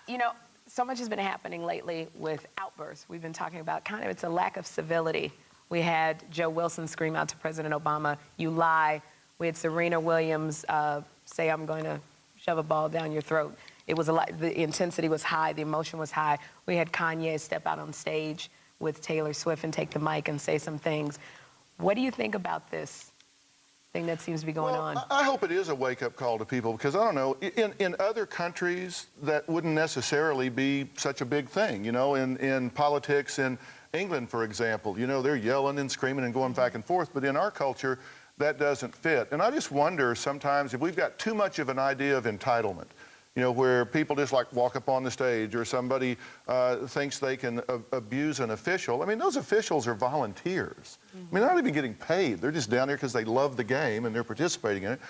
You know, so much has been happening lately with outbursts. We've been talking about kind of it's a lack of civility. We had Joe Wilson scream out to President Obama, "You lie." We had Serena Williams say, "I'm going to shove a ball down your throat." It was a lot. The intensity was high. The emotion was high. We had Kanye step out on stage with Taylor Swift and take the mic and say some things. What do you think about this thing that seems to be going on? I hope it is a wake-up call to people, because I don't know, in other countries that wouldn't necessarily be such a big thing. You know, in politics in England, for example, you know, they're yelling and screaming and going back and forth, but in our culture, that doesn't fit. And I just wonder sometimes if we've got too much of an idea of entitlement, you know, where people just like walk up on the stage, or somebody thinks they can abuse an official. I mean, those officials are volunteers. I mean, they're not even getting paid. They're just down there because they love the game and they're participating in it.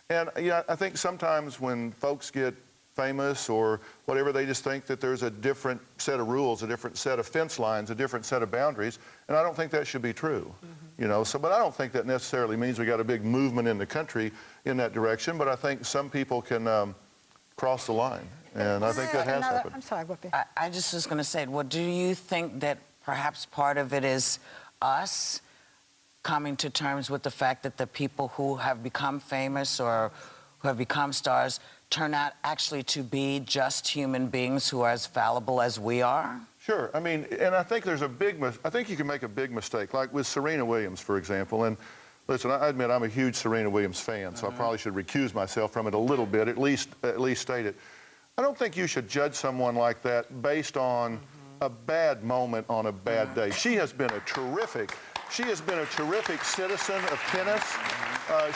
And yeah, I think sometimes when folks get famous or whatever, they just think that there's a different set of rules, a different set of fence lines, a different set of boundaries, and I don't think that should be true. You know, so, but I don't think that necessarily means we got a big movement in the country in that direction, but I think some people can cross the line, and I think that has happened. I'm sorry, Whoopi. I just was going to say, well, do you think that perhaps part of it is us coming to terms with the fact that the people who have become famous or who have become stars turn out actually to be just human beings who are as fallible as we are? Sure. I mean, and I think there's a I think you can make a big mistake, like with Serena Williams, for example. And listen, I admit I'm a huge Serena Williams fan, so I probably should recuse myself from it a little bit, at least state it. I don't think you should judge someone like that based on a bad moment on a bad day. She has been a terrific citizen of tennis.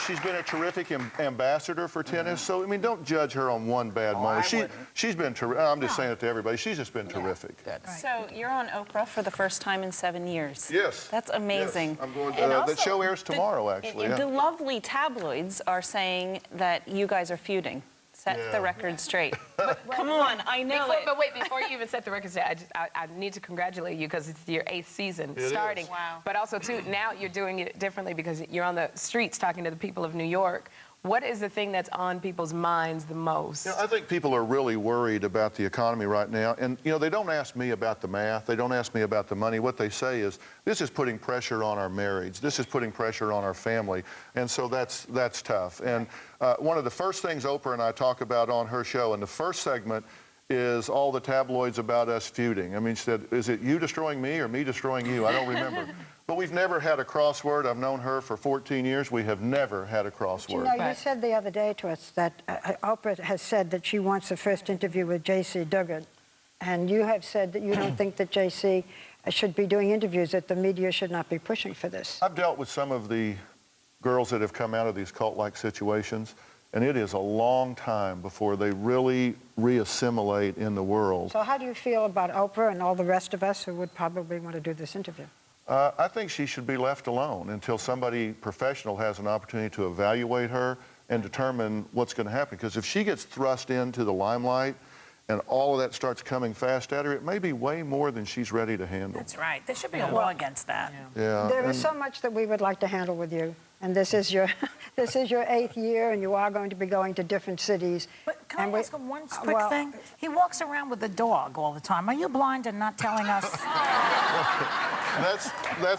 She's been a terrific ambassador for tennis. So, I mean, don't judge her on one bad moment. She's been terrific. I'm just saying it to everybody. She's just been terrific. Right. So you're on Oprah for the first time in 7 years. Yes. That's amazing. Yes. I'm going to, that show airs tomorrow, actually. The lovely tabloids are saying that you guys are feuding. Set the record straight. But come on, I know it. But wait, before you even set the record straight, I need to congratulate you because it's your 8th season starting. Wow. But also, too, now you're doing it differently because you're on the streets talking to the people of New York. What is the thing that's on people's minds the most? You know, I think people are really worried about the economy right now. And, you know, they don't ask me about the math. They don't ask me about the money. What they say is, this is putting pressure on our marriage. This is putting pressure on our family. And so that's tough. And one of the first things Oprah and I talk about on her show, in the first segment, is all the tabloids about us feuding. I mean, she said, is it you destroying me or me destroying you? I don't remember. But we've never had a crossword. I've known her for 14 years. We have never had a crossword. You know, you said the other day to us that Oprah has said that she wants the first interview with J.C. Duggan. And you have said that you don't think that J.C. should be doing interviews, that the media should not be pushing for this. I've dealt with some of the girls that have come out of these cult-like situations, and it is a long time before they really re-assimilate in the world. So how do you feel about Oprah and all the rest of us who would probably want to do this interview? I think she should be left alone until somebody professional has an opportunity to evaluate her and determine what's going to happen. Because if she gets thrust into the limelight and all of that starts coming fast at her, it may be way more than she's ready to handle. That's right. There should be a law against that. Yeah. There is so much that we would like to handle with you. And this is your 8th year, and you are going to be going to different cities. But can I ask him one quick thing? He walks around with a dog all the time. Are you blind and not telling us?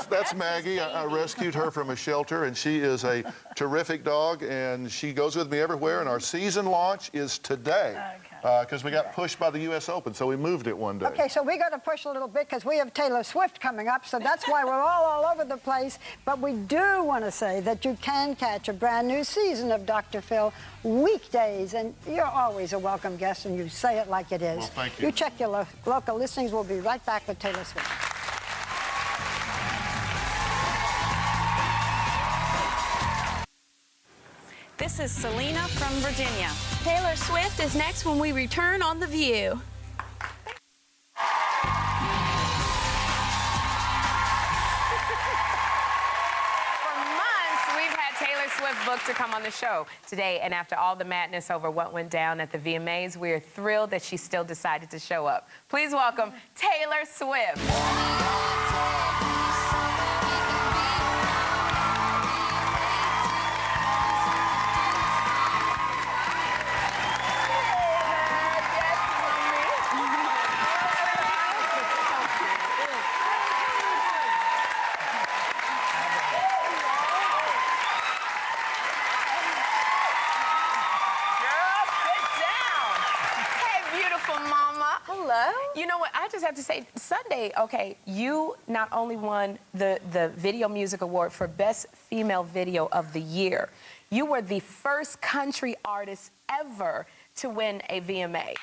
That's Maggie. I rescued her from a shelter, and she is a terrific dog, and she goes with me everywhere. And our season launch is today, because we got pushed by the U.S. Open, so we moved it one day. Okay, so we got to push a little bit because we have Taylor Swift coming up, so that's why we're all over the place. But we do want to say that you can catch a brand new season of Dr. Phil weekdays, and you're always a welcome guest, and you say it like it is. Well, thank you. You check your local listings. We'll be right back with Taylor Swift. This is Selena from Virginia. Taylor Swift is next when we return on The View. Swift booked to come on the show today, and after all the madness over what went down at the VMAs, we are thrilled that she still decided to show up. Please welcome Taylor Swift. beautiful mama. Hello. You know what? I just have to say, Sunday, okay, you not only won the Video Music Award for Best Female Video of the Year, you were the first country artist ever to win a VMA.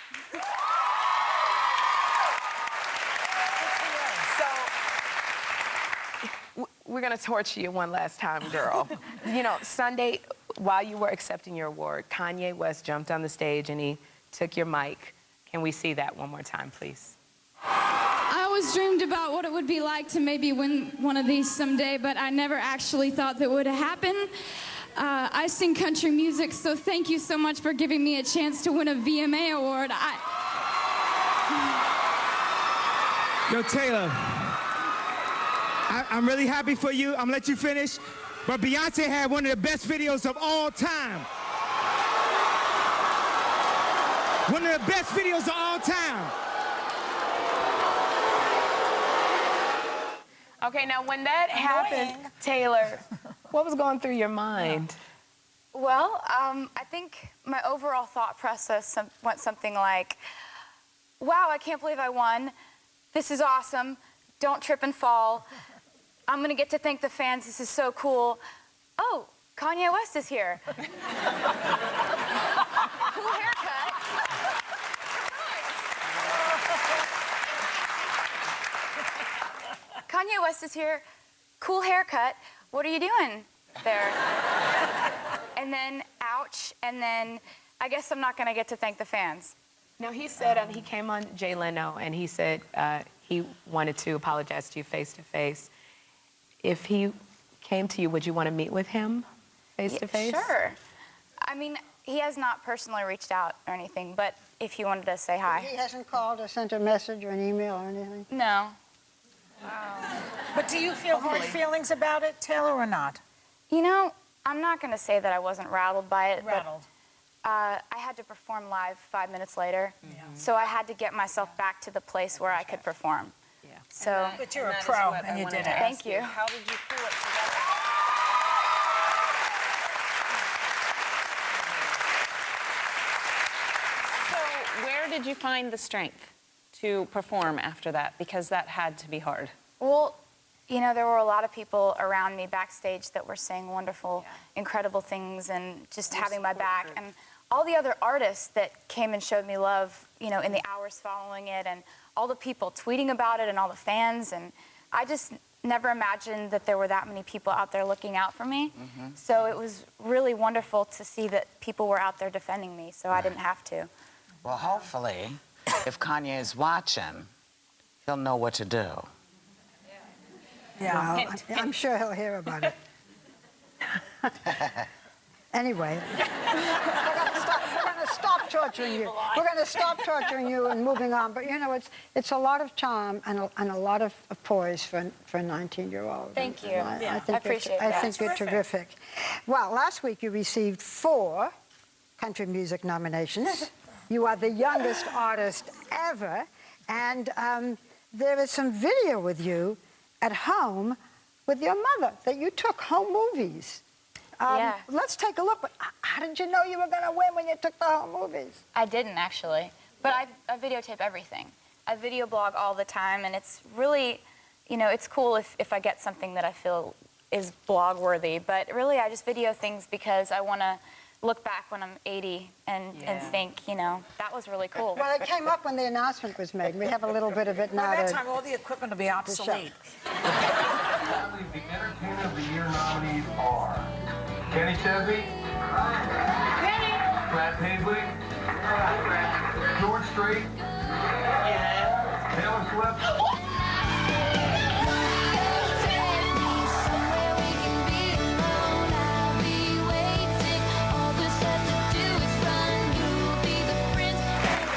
So, we're going to torture you one last time, girl. You know, Sunday, while you were accepting your award, Kanye West jumped on the stage and he took your mic. Can we see that one more time, please? I always dreamed about what it would be like to maybe win one of these someday, but I never actually thought that would happen. I sing country music, so thank you so much for giving me a chance to win a VMA award. Yo, Taylor, I'm really happy for you. I'm gonna let you finish. But Beyonce had one of the best videos of all time. One of the best videos of all time. Okay, now when that happened, Taylor, what was going through your mind? Well, I think my overall thought process went something like, wow, I can't believe I won. This is awesome. Don't trip and fall. I'm going to get to thank the fans. This is so cool. Oh, Kanye West is here. Cool haircut. Kanye West is here. Cool haircut. What are you doing there? And then, ouch. And then, I guess I'm not going to get to thank the fans. Now, he said, he came on Jay Leno, and he said he wanted to apologize to you face to face. If he came to you, would you want to meet with him face to face? Sure. I mean, he has not personally reached out or anything, but if he wanted to say hi. He hasn't called or sent a message or an email or anything? No. Wow. But do you feel hard feelings about it, Taylor, or not? You know, I'm not going to say that I wasn't rattled by it. Rattled. But, I had to perform live 5 minutes later, so I had to get myself back to the place where I could perform. Yeah. So, But you're a pro, and you did it. Thank you. How did you pull it together? So, where did you find the strength to perform after that? Because that had to be hard. Well, you know, there were a lot of people around me backstage that were saying wonderful, incredible things and just having my back. And all the other artists that came and showed me love, you know, in the hours following it, and all the people tweeting about it and all the fans. And I just never imagined that there were that many people out there looking out for me. So it was really wonderful to see that people were out there defending me, so I didn't have to. Well, hopefully, if Kanye is watching, he'll know what to do. Yeah, well, I'm sure he'll hear about it. Anyway, we're going to stop torturing you. We're going to stop torturing you and moving on. But, you know, it's a lot of charm and a lot of poise for a 19-year-old. Thank you. I appreciate that. I think you're terrific. Well, last week you received 4 country music nominations. You are the youngest artist ever. And there is some video with you at home with your mother that you took home movies. Let's take a look. How did you know you were going to win when you took the home movies? I didn't, actually. But I videotape everything. I video blog all the time, and it's really, you know, it's cool if I get something that I feel is blog-worthy. But really, I just video things because I want to look back when I'm 80 and think, you know, that was really cool. Well, it came up when the announcement was made. We have a little bit of it now. By that time, all the equipment will be obsolete. Sadly, the Entertainer of the Year nominees are Kenny Chesney, Brad Paisley, George Strait, Taylor Swift,